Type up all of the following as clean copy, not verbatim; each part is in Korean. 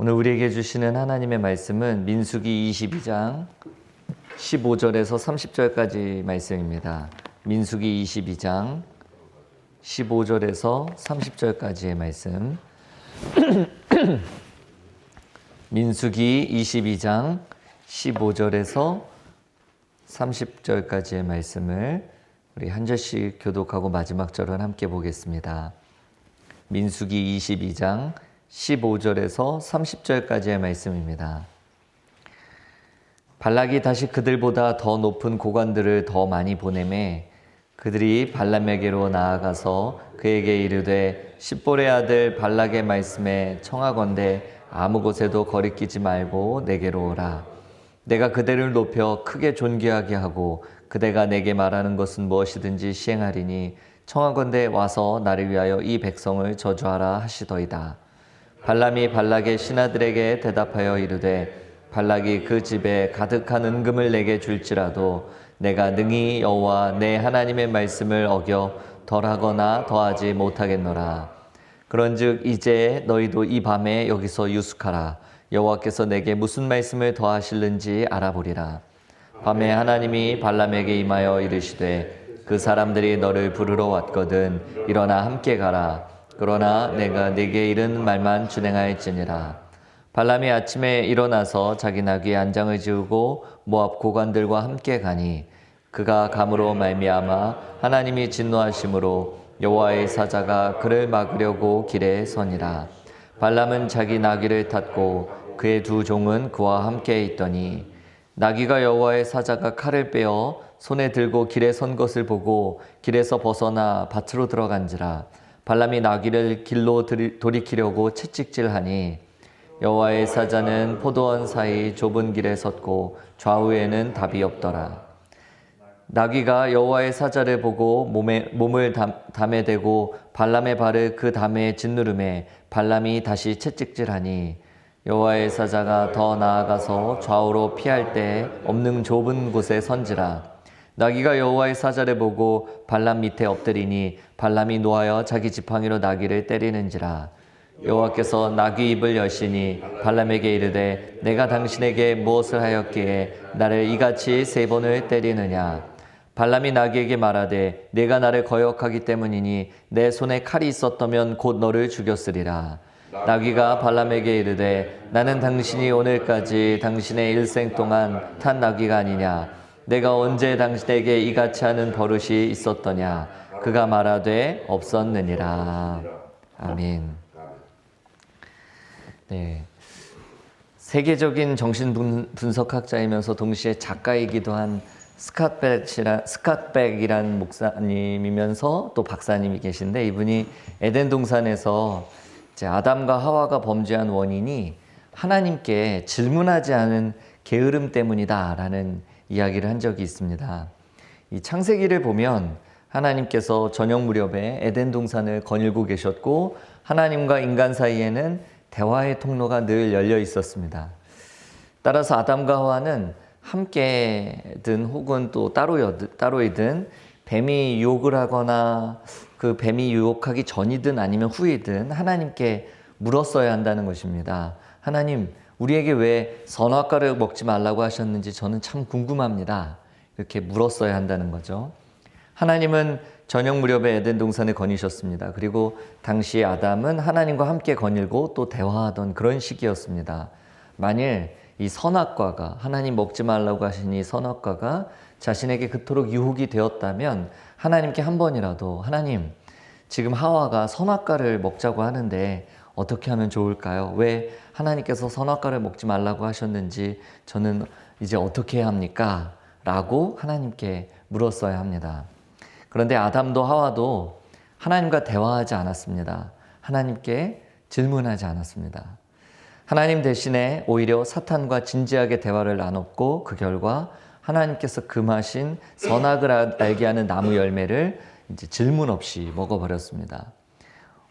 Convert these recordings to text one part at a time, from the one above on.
오늘 우리에게 주시는 하나님의 말씀은 민수기 22장 15절에서 30절까지 말씀입니다. 민수기 22장 15절에서 30절까지의 말씀. 민수기 22장 15절에서 30절까지의 말씀을 우리 한 절씩 교독하고 마지막 절을 함께 보겠습니다. 민수기 22장 15절에서 30절까지의 말씀입니다. 발락이 다시 그들보다 더 높은 고관들을 더 많이 보내매 그들이 발람에게로 나아가서 그에게 이르되 십볼의 아들 발락의 말씀에 청하건대 아무 곳에도 거리끼지 말고 내게로 오라. 내가 그대를 높여 크게 존귀하게 하고 그대가 내게 말하는 것은 무엇이든지 시행하리니 청하건대 와서 나를 위하여 이 백성을 저주하라 하시더이다. 발람이 발락의 신하들에게 대답하여 이르되 발락이 그 집에 가득한 은금을 내게 줄지라도 내가 능히 여호와 내 하나님의 말씀을 어겨 덜하거나 더하지 못하겠노라. 그런즉 이제 너희도 이 밤에 여기서 유숙하라. 여호와께서 내게 무슨 말씀을 더하실는지 알아보리라. 밤에 하나님이 발람에게 임하여 이르시되 그 사람들이 너를 부르러 왔거든 일어나 함께 가라. 그러나 내가 네게 이른 말만 준행하였지니라. 발람이 아침에 일어나서 자기 나귀에 안장을 지우고 모압 고관들과 함께 가니 그가 감으로 말미암아 하나님이 진노하심으로 여호와의 사자가 그를 막으려고 길에 서니라. 발람은 자기 나귀를 탔고 그의 두 종은 그와 함께 있더니 나귀가 여호와의 사자가 칼을 빼어 손에 들고 길에 선 것을 보고 길에서 벗어나 밭으로 들어간지라. 발람이 나귀를 길로 돌이키려고 채찍질하니 여호와의 사자는 포도원 사이 좁은 길에 섰고 좌우에는 답이 없더라. 나귀가 여호와의 사자를 보고 몸을 담에 대고 발람의 발을 그 담에 짓누르매 발람이 다시 채찍질하니 여호와의 사자가 더 나아가서 좌우로 피할 때 없는 좁은 곳에 선지라. 나귀가 여호와의 사자를 보고 발람 밑에 엎드리니 발람이 노하여 자기 지팡이로 나귀를 때리는지라. 여호와께서 나귀 입을 여시니 발람에게 이르되 내가 당신에게 무엇을 하였기에 나를 이같이 3번을 때리느냐. 발람이 나귀에게 말하되 내가 나를 거역하기 때문이니 내 손에 칼이 있었다면 곧 너를 죽였으리라. 나귀가 발람에게 이르되 나는 당신이 오늘까지 당신의 일생 동안 탄 나귀가 아니냐. 내가 언제 당신에게 이같이 하는 버릇이 있었더냐. 그가 말하되 없었느니라. 아멘. 네, 세계적인 정신분석학자이면서 동시에 작가이기도 한 스캇백이라는 목사님이면서 또 박사님이 계신데 이분이 에덴 동산에서 이제 아담과 하와가 범죄한 원인이 하나님께 질문하지 않은 게으름 때문이다라는 이야기를 한 적이 있습니다. 이 창세기를 보면 하나님께서 저녁 무렵에 에덴 동산을 거닐고 계셨고 하나님과 인간 사이에는 대화의 통로가 늘 열려 있었습니다. 따라서 아담과 하와는 함께든 혹은 또 따로이든 뱀이 유혹을 하거나 그 뱀이 유혹하기 전이든 아니면 후이든 하나님께 물었어야 한다는 것입니다. 하나님, 우리에게 왜 선악과를 먹지 말라고 하셨는지 저는 참 궁금합니다. 이렇게 물었어야 한다는 거죠. 하나님은 저녁 무렵에 에덴 동산을 거니셨습니다. 그리고 당시 아담은 하나님과 함께 거닐고 또 대화하던 그런 시기였습니다. 만일 이 선악과가 하나님 먹지 말라고 하신 이 선악과가 자신에게 그토록 유혹이 되었다면 하나님께 한 번이라도 하나님, 지금 하와가 선악과를 먹자고 하는데 어떻게 하면 좋을까요? 왜 하나님께서 선악과를 먹지 말라고 하셨는지 저는 이제 어떻게 해야 합니까? 라고 하나님께 물었어야 합니다. 그런데 아담도 하와도 하나님과 대화하지 않았습니다. 하나님께 질문하지 않았습니다. 하나님 대신에 오히려 사탄과 진지하게 대화를 나눴고 그 결과 하나님께서 금하신 선악을 알게 하는 나무 열매를 이제 질문 없이 먹어버렸습니다.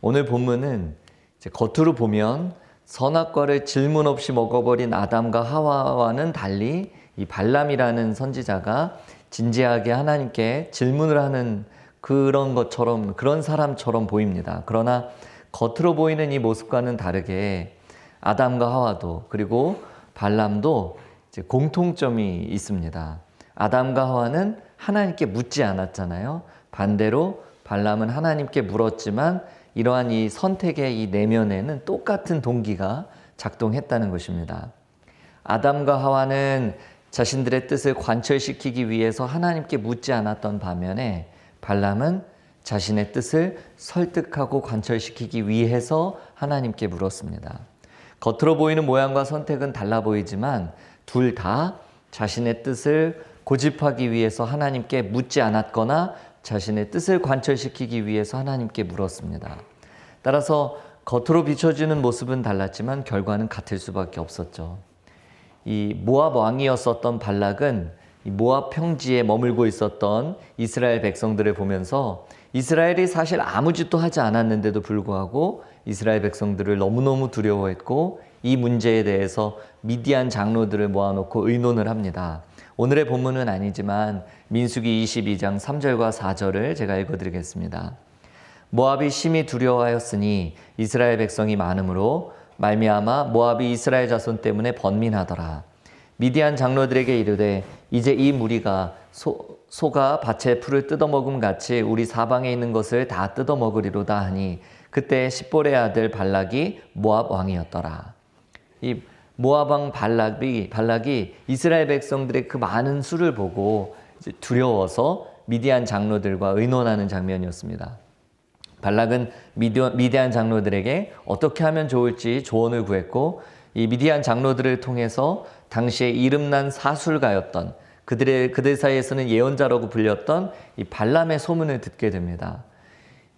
오늘 본문은 이제 겉으로 보면 선악과를 질문 없이 먹어버린 아담과 하와와는 달리 이 발람이라는 선지자가 진지하게 하나님께 질문을 하는 그런 사람처럼 보입니다. 그러나 겉으로 보이는 이 모습과는 다르게 아담과 하와도 그리고 발람도 이제 공통점이 있습니다. 아담과 하와는 하나님께 묻지 않았잖아요. 반대로 발람은 하나님께 물었지만 이러한 이 선택의 이 내면에는 똑같은 동기가 작동했다는 것입니다. 아담과 하와는 자신들의 뜻을 관철시키기 위해서 하나님께 묻지 않았던 반면에 발람은 자신의 뜻을 설득하고 관철시키기 위해서 하나님께 물었습니다. 겉으로 보이는 모양과 선택은 달라 보이지만 둘 다 자신의 뜻을 고집하기 위해서 하나님께 묻지 않았거나 자신의 뜻을 관철시키기 위해서 하나님께 물었습니다. 따라서 겉으로 비춰지는 모습은 달랐지만 결과는 같을 수밖에 없었죠. 이 모압 왕이었었던 발락은 이 모압 평지에 머물고 있었던 이스라엘 백성들을 보면서 이스라엘이 사실 아무 짓도 하지 않았는데도 불구하고 이스라엘 백성들을 너무너무 두려워했고 이 문제에 대해서 미디안 장로들을 모아놓고 의논을 합니다. 오늘의 본문은 아니지만 민수기 22장 3절과 4절을 제가 읽어드리겠습니다. 모압이 심히 두려워하였으니 이스라엘 백성이 많으므로 말미암아 모압이 이스라엘 자손 때문에 번민하더라. 미디안 장로들에게 이르되 이제 이 무리가 소가 밭의 풀을 뜯어먹음 같이 우리 사방에 있는 것을 다 뜯어먹으리로다 하니 그때 십볼의 아들 발락이 모압 왕이었더라. 이 모압 왕 발락이 이스라엘 백성들의 그 많은 수를 보고 이제 두려워서 미디안 장로들과 의논하는 장면이었습니다. 발락은 미디안 장로들에게 어떻게 하면 좋을지 조언을 구했고 이 미디안 장로들을 통해서 당시에 이름난 사술가였던 그들 사이에서는 예언자라고 불렸던 이 발람의 소문을 듣게 됩니다.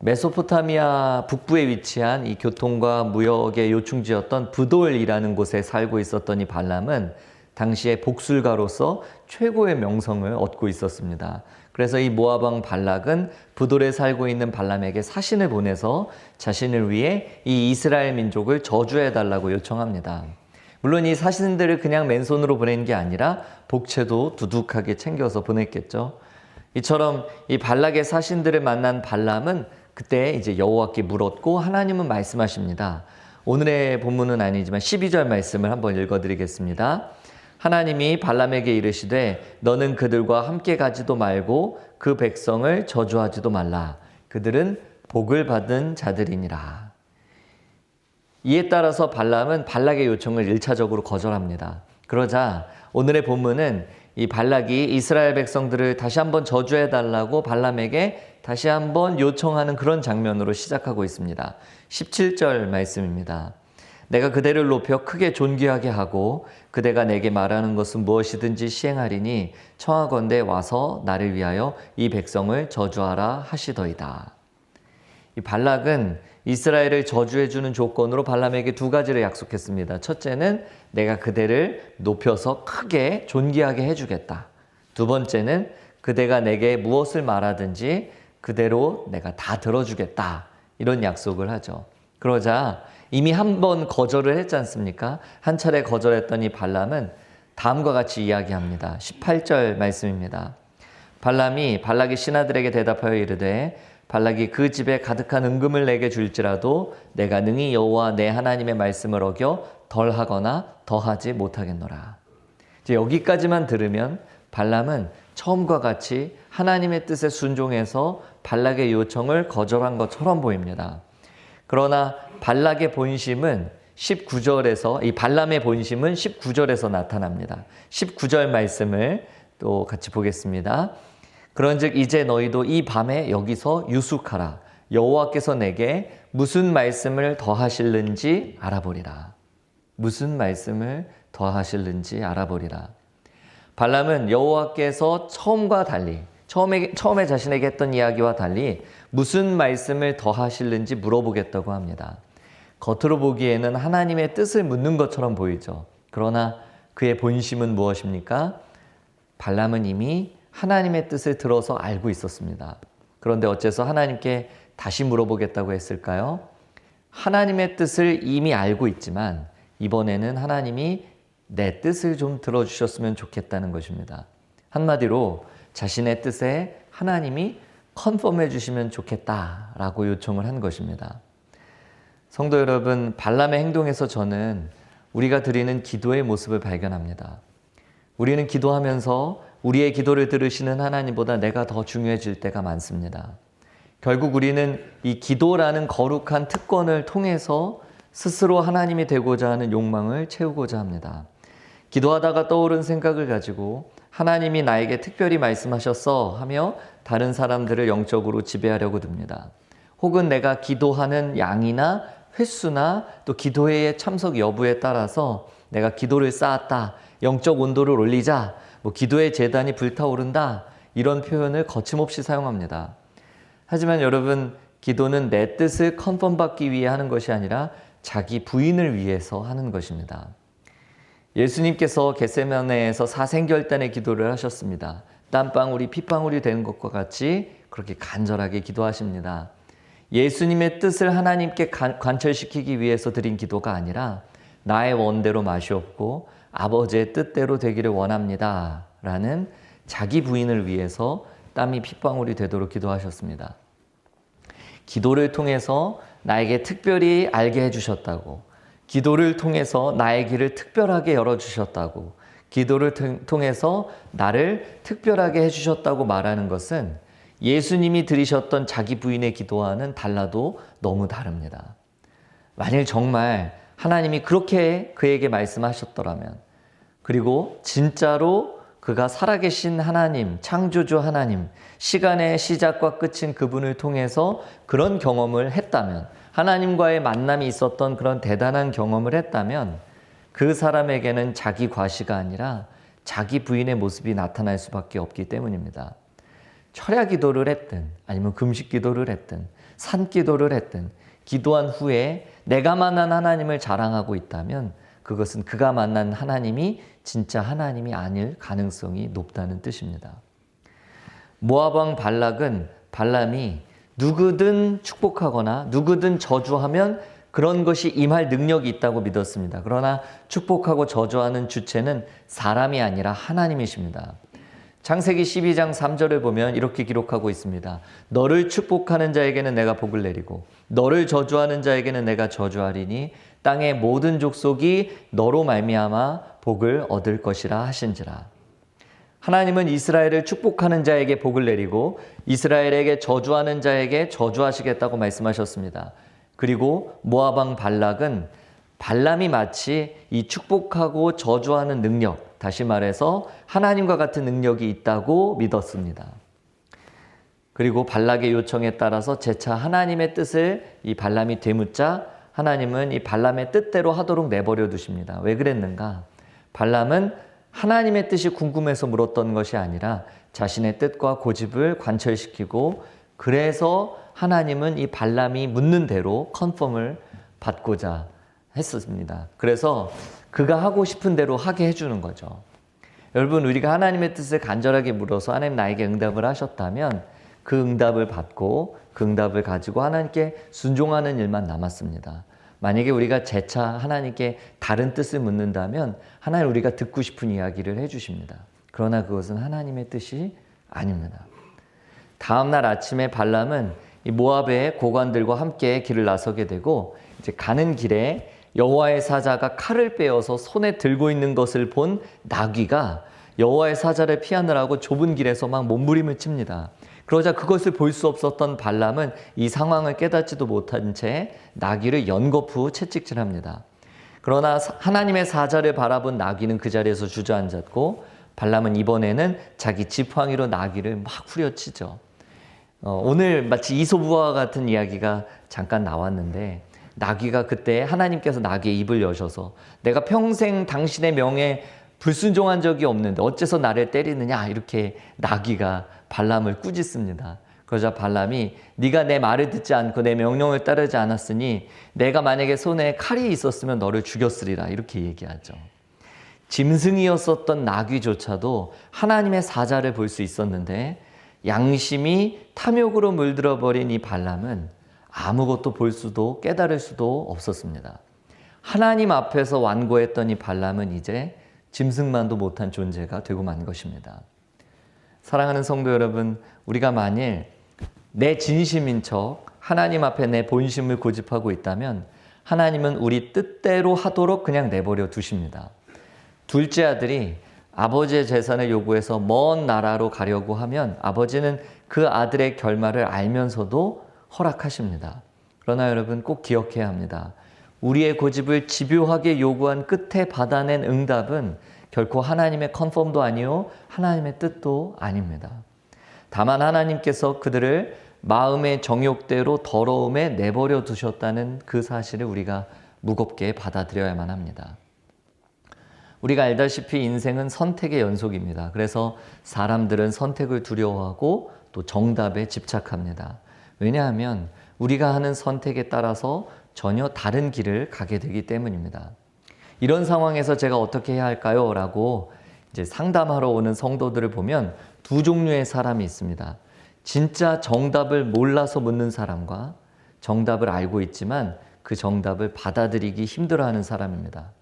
메소포타미아 북부에 위치한 이 교통과 무역의 요충지였던 브돌이라는 곳에 살고 있었던 이 발람은 당시에 복술가로서 최고의 명성을 얻고 있었습니다. 그래서 이 모압 왕 발락은 브돌에 살고 있는 발람에게 사신을 보내서 자신을 위해 이 이스라엘 민족을 저주해달라고 요청합니다. 물론 이 사신들을 그냥 맨손으로 보낸 게 아니라 복채도 두둑하게 챙겨서 보냈겠죠. 이처럼 이 발락의 사신들을 만난 발람은 그때 이제 여호와께 물었고 하나님은 말씀하십니다. 오늘의 본문은 아니지만 12절 말씀을 한번 읽어드리겠습니다. 하나님이 발람에게 이르시되 너는 그들과 함께 가지도 말고 그 백성을 저주하지도 말라. 그들은 복을 받은 자들이니라. 이에 따라서 발람은 발락의 요청을 1차적으로 거절합니다. 그러자 오늘의 본문은 이 발락이 이스라엘 백성들을 다시 한번 저주해달라고 발람에게 다시 한번 요청하는 그런 장면으로 시작하고 있습니다. 17절 말씀입니다. 내가 그대를 높여 크게 존귀하게 하고 그대가 내게 말하는 것은 무엇이든지 시행하리니 청하건대 와서 나를 위하여 이 백성을 저주하라 하시더이다. 이 발락은 이스라엘을 저주해주는 조건으로 발람에게 두 가지를 약속했습니다. 첫째는 내가 그대를 높여서 크게 존귀하게 해주겠다. 두 번째는 그대가 내게 무엇을 말하든지 그대로 내가 다 들어주겠다. 이런 약속을 하죠. 그러자 이미 한 번 거절을 했지 않습니까? 한 차례 거절했더니 발람은 다음과 같이 이야기합니다. 18절 말씀입니다. 발람이 발락의 신하들에게 대답하여 이르되 발락이 그 집에 가득한 은금을 내게 줄지라도 내가 능히 여호와 내 하나님의 말씀을 어겨 덜하거나 더하지 못하겠노라. 이제 여기까지만 들으면 발람은 처음과 같이 하나님의 뜻에 순종해서 발락의 요청을 거절한 것처럼 보입니다. 그러나 발락의 본심은 19절에서 이 발람의 본심은 19절에서 나타납니다. 19절 말씀을 또 같이 보겠습니다. 그런즉 이제 너희도 이 밤에 여기서 유숙하라. 여호와께서 내게 무슨 말씀을 더하실는지 알아보리라. 무슨 말씀을 더하실는지 알아보리라. 발람은 여호와께서 처음과 달리 처음에 자신에게 했던 이야기와 달리 무슨 말씀을 더하실는지 물어보겠다고 합니다. 겉으로 보기에는 하나님의 뜻을 묻는 것처럼 보이죠. 그러나 그의 본심은 무엇입니까? 발람은 이미 하나님의 뜻을 들어서 알고 있었습니다. 그런데 어째서 하나님께 다시 물어보겠다고 했을까요? 하나님의 뜻을 이미 알고 있지만 이번에는 하나님이 내 뜻을 좀 들어주셨으면 좋겠다는 것입니다. 한마디로 자신의 뜻에 하나님이 컨펌해 주시면 좋겠다라고 요청을 한 것입니다. 성도 여러분, 발람의 행동에서 저는 우리가 드리는 기도의 모습을 발견합니다. 우리는 기도하면서 우리의 기도를 들으시는 하나님보다 내가 더 중요해질 때가 많습니다. 결국 우리는 이 기도라는 거룩한 특권을 통해서 스스로 하나님이 되고자 하는 욕망을 채우고자 합니다. 기도하다가 떠오른 생각을 가지고 하나님이 나에게 특별히 말씀하셨어 하며 다른 사람들을 영적으로 지배하려고 듭니다. 혹은 내가 기도하는 양이나 횟수나 또 기도회의 참석 여부에 따라서 내가 기도를 쌓았다, 영적 온도를 올리자, 기도의 재단이 불타오른다, 이런 표현을 거침없이 사용합니다. 하지만 여러분, 기도는 내 뜻을 컨펌받기 위해 하는 것이 아니라 자기 부인을 위해서 하는 것입니다. 예수님께서 겟세마네에서 사생결단의 기도를 하셨습니다. 땀방울이 핏방울이 되는 것과 같이 그렇게 간절하게 기도하십니다. 예수님의 뜻을 하나님께 관철시키기 위해서 드린 기도가 아니라 나의 원대로 마시옵고 아버지의 뜻대로 되기를 원합니다 라는 자기 부인을 위해서 땀이 핏방울이 되도록 기도하셨습니다. 기도를 통해서 나에게 특별히 알게 해주셨다고, 기도를 통해서 나의 길을 특별하게 열어주셨다고, 기도를 통해서 나를 특별하게 해주셨다고 말하는 것은 예수님이 드리셨던 자기 부인의 기도와는 달라도 너무 다릅니다. 만일 정말 하나님이 그렇게 그에게 말씀하셨더라면, 그리고 진짜로 그가 살아계신 하나님, 창조주 하나님, 시간의 시작과 끝인 그분을 통해서 그런 경험을 했다면, 하나님과의 만남이 있었던 그런 대단한 경험을 했다면 그 사람에게는 자기 과시가 아니라 자기 부인의 모습이 나타날 수밖에 없기 때문입니다. 철야 기도를 했든 아니면 금식 기도를 했든 산 기도를 했든 기도한 후에 내가 만난 하나님을 자랑하고 있다면 그것은 그가 만난 하나님이 진짜 하나님이 아닐 가능성이 높다는 뜻입니다. 모압 왕 발락은 발람이 누구든 축복하거나 누구든 저주하면 그런 것이 임할 능력이 있다고 믿었습니다. 그러나 축복하고 저주하는 주체는 사람이 아니라 하나님이십니다. 창세기 12장 3절을 보면 이렇게 기록하고 있습니다. 너를 축복하는 자에게는 내가 복을 내리고 너를 저주하는 자에게는 내가 저주하리니 땅의 모든 족속이 너로 말미암아 복을 얻을 것이라 하신지라. 하나님은 이스라엘을 축복하는 자에게 복을 내리고 이스라엘에게 저주하는 자에게 저주하시겠다고 말씀하셨습니다. 그리고 모압 왕 발락은 발람이 마치 이 축복하고 저주하는 능력, 다시 말해서 하나님과 같은 능력이 있다고 믿었습니다. 그리고 발락의 요청에 따라서 재차 하나님의 뜻을 이 발람이 되묻자 하나님은 이 발람의 뜻대로 하도록 내버려 두십니다. 왜 그랬는가? 발람은 하나님의 뜻이 궁금해서 물었던 것이 아니라 자신의 뜻과 고집을 관철시키고 그래서 하나님은 이 발람이 묻는 대로 컨펌을 받고자 했었습니다. 그래서 그가 하고 싶은 대로 하게 해주는 거죠. 여러분, 우리가 하나님의 뜻을 간절하게 물어서 하나님 나에게 응답을 하셨다면 그 응답을 받고 그 응답을 가지고 하나님께 순종하는 일만 남았습니다. 만약에 우리가 재차 하나님께 다른 뜻을 묻는다면 하나님 우리가 듣고 싶은 이야기를 해주십니다. 그러나 그것은 하나님의 뜻이 아닙니다. 다음 날 아침에 발람은 이 모압의 고관들과 함께 길을 나서게 되고 이제 가는 길에 여호와의 사자가 칼을 빼어서 손에 들고 있는 것을 본 나귀가 여호와의 사자를 피하느라고 좁은 길에서 막 몸부림을 칩니다. 그러자 그것을 볼 수 없었던 발람은 이 상황을 깨닫지도 못한 채 나귀를 연거푸 채찍질합니다. 그러나 하나님의 사자를 바라본 나귀는 그 자리에서 주저앉았고 발람은 이번에는 자기 지팡이로 나귀를 막 후려치죠. 오늘 마치 이솝우와 같은 이야기가 잠깐 나왔는데 나귀가 그때 하나님께서 나귀의 입을 여셔서 내가 평생 당신의 명에 불순종한 적이 없는데 어째서 나를 때리느냐 이렇게 나귀가 발람을 꾸짖습니다. 그러자 발람이 네가 내 말을 듣지 않고 내 명령을 따르지 않았으니 내가 만약에 손에 칼이 있었으면 너를 죽였으리라 이렇게 얘기하죠. 짐승이었었던 나귀조차도 하나님의 사자를 볼 수 있었는데 양심이 탐욕으로 물들어 버린 이 발람은 아무것도 볼 수도 깨달을 수도 없었습니다. 하나님 앞에서 완고했던 이 발람은 이제 짐승만도 못한 존재가 되고 만 것입니다. 사랑하는 성도 여러분, 우리가 만일 내 진심인 척 하나님 앞에 내 본심을 고집하고 있다면 하나님은 우리 뜻대로 하도록 그냥 내버려 두십니다. 둘째 아들이 아버지의 재산을 요구해서 먼 나라로 가려고 하면 아버지는 그 아들의 결말을 알면서도 허락하십니다. 그러나 여러분 꼭 기억해야 합니다. 우리의 고집을 집요하게 요구한 끝에 받아낸 응답은 결코 하나님의 컨펌도 아니요 하나님의 뜻도 아닙니다. 다만 하나님께서 그들을 마음의 정욕대로 더러움에 내버려 두셨다는 그 사실을 우리가 무겁게 받아들여야만 합니다. 우리가 알다시피 인생은 선택의 연속입니다. 그래서 사람들은 선택을 두려워하고 또 정답에 집착합니다. 왜냐하면 우리가 하는 선택에 따라서 전혀 다른 길을 가게 되기 때문입니다. 이런 상황에서 제가 어떻게 해야 할까요? 라고 이제 상담하러 오는 성도들을 보면 두 종류의 사람이 있습니다. 진짜 정답을 몰라서 묻는 사람과 정답을 알고 있지만 그 정답을 받아들이기 힘들어하는 사람입니다.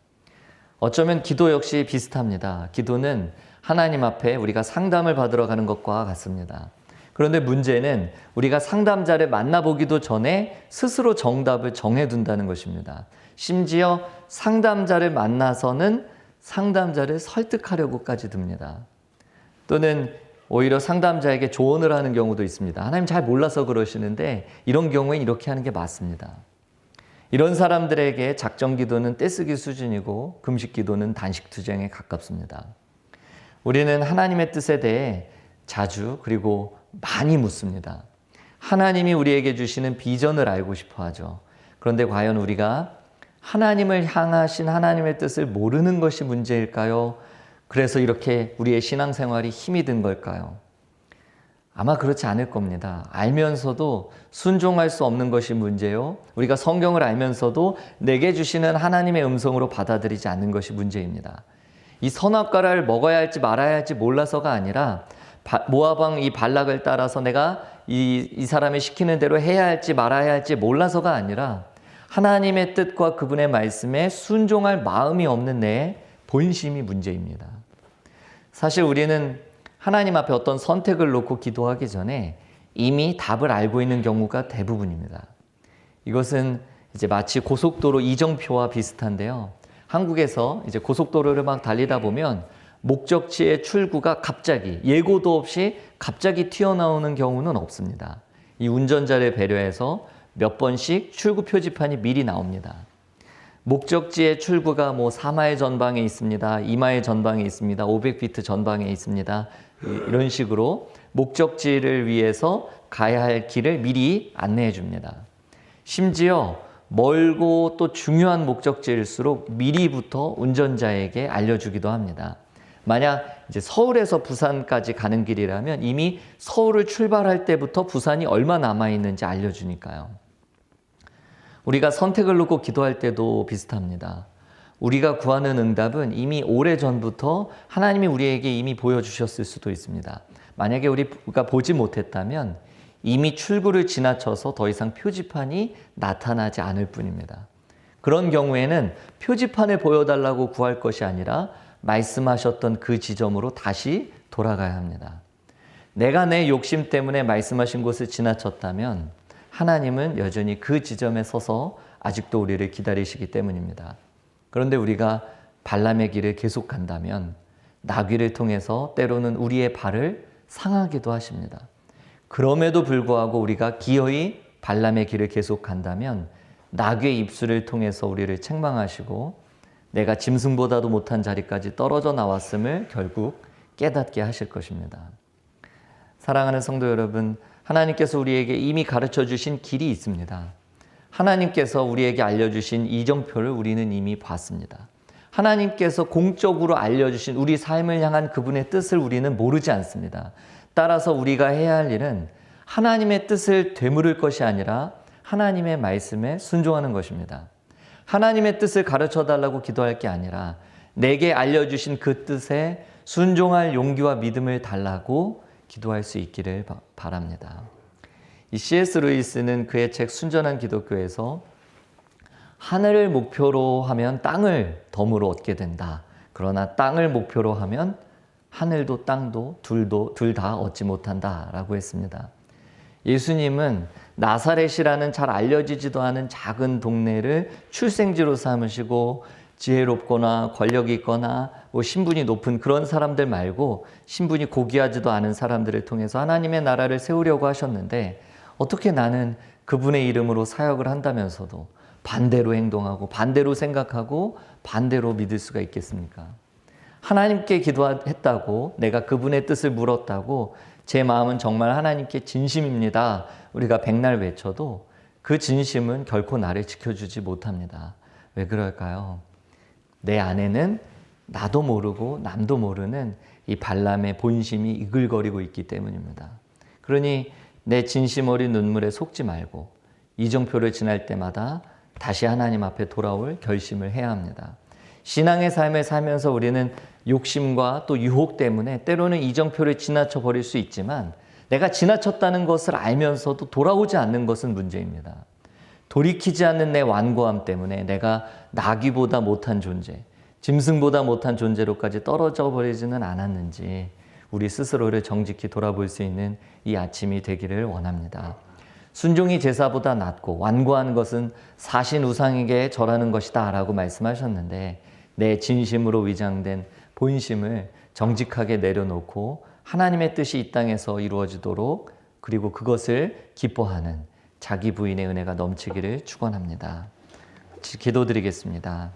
어쩌면 기도 역시 비슷합니다. 기도는 하나님 앞에 우리가 상담을 받으러 가는 것과 같습니다. 그런데 문제는 우리가 상담자를 만나보기도 전에 스스로 정답을 정해둔다는 것입니다. 심지어 상담자를 만나서는 상담자를 설득하려고까지 듭니다. 또는 오히려 상담자에게 조언을 하는 경우도 있습니다. 하나님 잘 몰라서 그러시는데 이런 경우엔 이렇게 하는 게 맞습니다. 이런 사람들에게 작정 기도는 떼쓰기 수준이고 금식 기도는 단식 투쟁에 가깝습니다. 우리는 하나님의 뜻에 대해 자주 그리고 많이 묻습니다. 하나님이 우리에게 주시는 비전을 알고 싶어 하죠. 그런데 과연 우리가 하나님을 향하신 하나님의 뜻을 모르는 것이 문제일까요? 그래서 이렇게 우리의 신앙생활이 힘이 든 걸까요? 아마 그렇지 않을 겁니다. 알면서도 순종할 수 없는 것이 문제요. 우리가 성경을 알면서도 내게 주시는 하나님의 음성으로 받아들이지 않는 것이 문제입니다. 이 선악과를 먹어야 할지 말아야 할지 몰라서가 아니라 모압 왕 이 발락을 따라서 내가 이 사람이 시키는 대로 해야 할지 말아야 할지 몰라서가 아니라 하나님의 뜻과 그분의 말씀에 순종할 마음이 없는 내 본심이 문제입니다. 사실 우리는 하나님 앞에 어떤 선택을 놓고 기도하기 전에 이미 답을 알고 있는 경우가 대부분입니다. 이것은 이제 마치 고속도로 이정표와 비슷한데요. 한국에서 이제 고속도로를 막 달리다 보면 목적지의 출구가 갑자기 예고도 없이 갑자기 튀어나오는 경우는 없습니다. 이 운전자를 배려해서 몇 번씩 출구 표지판이 미리 나옵니다. 목적지의 출구가 4마일 전방에 있습니다. 2마일 전방에 있습니다. 500피트 전방에 있습니다. 이런 식으로 목적지를 위해서 가야 할 길을 미리 안내해 줍니다. 심지어 멀고 또 중요한 목적지일수록 미리부터 운전자에게 알려주기도 합니다. 만약 이제 서울에서 부산까지 가는 길이라면 이미 서울을 출발할 때부터 부산이 얼마 남아있는지 알려주니까요. 우리가 선택을 놓고 기도할 때도 비슷합니다. 우리가 구하는 응답은 이미 오래전부터 하나님이 우리에게 이미 보여주셨을 수도 있습니다. 만약에 우리가 보지 못했다면 이미 출구를 지나쳐서 더 이상 표지판이 나타나지 않을 뿐입니다. 그런 경우에는 표지판을 보여달라고 구할 것이 아니라 말씀하셨던 그 지점으로 다시 돌아가야 합니다. 내가 내 욕심 때문에 말씀하신 곳을 지나쳤다면 하나님은 여전히 그 지점에 서서 아직도 우리를 기다리시기 때문입니다. 그런데 우리가 발람의 길을 계속 간다면 나귀를 통해서 때로는 우리의 발을 상하기도 하십니다. 그럼에도 불구하고 우리가 기어이 발람의 길을 계속 간다면 나귀의 입술을 통해서 우리를 책망하시고 내가 짐승보다도 못한 자리까지 떨어져 나왔음을 결국 깨닫게 하실 것입니다. 사랑하는 성도 여러분, 하나님께서 우리에게 이미 가르쳐 주신 길이 있습니다. 하나님께서 우리에게 알려주신 이정표를 우리는 이미 봤습니다. 하나님께서 공적으로 알려주신 우리 삶을 향한 그분의 뜻을 우리는 모르지 않습니다. 따라서 우리가 해야 할 일은 하나님의 뜻을 되물을 것이 아니라 하나님의 말씀에 순종하는 것입니다. 하나님의 뜻을 가르쳐 달라고 기도할 게 아니라 내게 알려주신 그 뜻에 순종할 용기와 믿음을 달라고 기도할 수 있기를 바랍니다. 이 C.S. 루이스는 그의 책 순전한 기독교에서 하늘을 목표로 하면 땅을 덤으로 얻게 된다. 그러나 땅을 목표로 하면 하늘도 땅도 둘 다 얻지 못한다 라고 했습니다. 예수님은 나사렛이라는 잘 알려지지도 않은 작은 동네를 출생지로 삼으시고 지혜롭거나 권력이 있거나 신분이 높은 그런 사람들 말고 신분이 고귀하지도 않은 사람들을 통해서 하나님의 나라를 세우려고 하셨는데 어떻게 나는 그분의 이름으로 사역을 한다면서도 반대로 행동하고 반대로 생각하고 반대로 믿을 수가 있겠습니까? 하나님께 기도했다고 내가 그분의 뜻을 물었다고 제 마음은 정말 하나님께 진심입니다. 우리가 백날 외쳐도 그 진심은 결코 나를 지켜주지 못합니다. 왜 그럴까요? 내 안에는 나도 모르고 남도 모르는 이 발람의 본심이 이글거리고 있기 때문입니다. 그러니 내 진심 어린 눈물에 속지 말고 이정표를 지날 때마다 다시 하나님 앞에 돌아올 결심을 해야 합니다. 신앙의 삶을 살면서 우리는 욕심과 또 유혹 때문에 때로는 이정표를 지나쳐 버릴 수 있지만 내가 지나쳤다는 것을 알면서도 돌아오지 않는 것은 문제입니다. 돌이키지 않는 내 완고함 때문에 내가 나귀보다 못한 존재, 짐승보다 못한 존재로까지 떨어져 버리지는 않았는지 우리 스스로를 정직히 돌아볼 수 있는 이 아침이 되기를 원합니다. 순종이 제사보다 낫고 완고한 것은 사신 우상에게 절하는 것이다 라고 말씀하셨는데 내 진심으로 위장된 본심을 정직하게 내려놓고 하나님의 뜻이 이 땅에서 이루어지도록 그리고 그것을 기뻐하는 자기 부인의 은혜가 넘치기를 축원합니다. 기도드리겠습니다.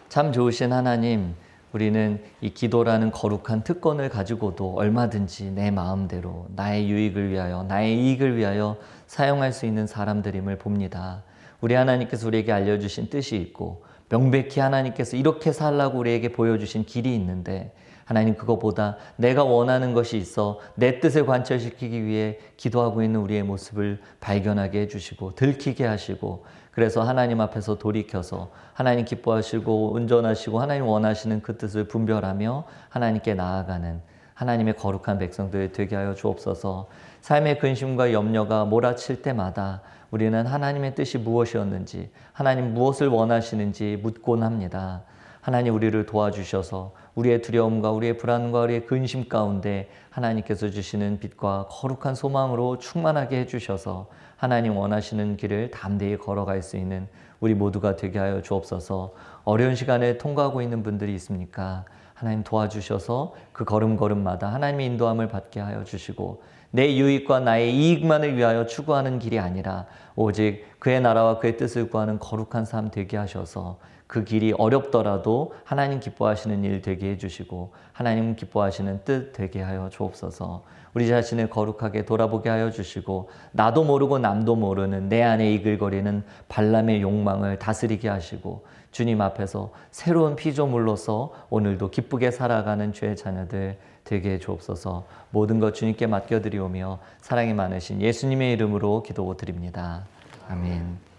참 좋으신 하나님, 우리는 이 기도라는 거룩한 특권을 가지고도 얼마든지 내 마음대로 나의 유익을 위하여 나의 이익을 위하여 사용할 수 있는 사람들임을 봅니다. 우리 하나님께서 우리에게 알려주신 뜻이 있고 명백히 하나님께서 이렇게 살라고 우리에게 보여주신 길이 있는데 하나님 그거보다 내가 원하는 것이 있어 내 뜻을 관철시키기 위해 기도하고 있는 우리의 모습을 발견하게 해주시고 들키게 하시고 그래서 하나님 앞에서 돌이켜서 하나님 기뻐하시고 온전하시고 하나님 원하시는 그 뜻을 분별하며 하나님께 나아가는 하나님의 거룩한 백성들 되게 하여 주옵소서. 삶의 근심과 염려가 몰아칠 때마다 우리는 하나님의 뜻이 무엇이었는지 하나님 무엇을 원하시는지 묻곤 합니다. 하나님 우리를 도와주셔서 우리의 두려움과 우리의 불안과 우리의 근심 가운데 하나님께서 주시는 빛과 거룩한 소망으로 충만하게 해주셔서 하나님 원하시는 길을 담대히 걸어갈 수 있는 우리 모두가 되게 하여 주옵소서. 어려운 시간을 통과하고 있는 분들이 있습니까? 하나님 도와주셔서 그 걸음걸음마다 하나님의 인도함을 받게 하여 주시고 내 유익과 나의 이익만을 위하여 추구하는 길이 아니라 오직 그의 나라와 그의 뜻을 구하는 거룩한 삶 되게 하셔서 그 길이 어렵더라도 하나님 기뻐하시는 일 되게 해주시고 하나님 기뻐하시는 뜻 되게 하여 주옵소서. 우리 자신을 거룩하게 돌아보게 하여 주시고 나도 모르고 남도 모르는 내 안에 이글거리는 발람의 욕망을 다스리게 하시고 주님 앞에서 새로운 피조물로서 오늘도 기쁘게 살아가는 주의 자녀들 되게 해 주옵소서. 모든 것 주님께 맡겨드리오며 사랑이 많으신 예수님의 이름으로 기도드립니다. 아멘.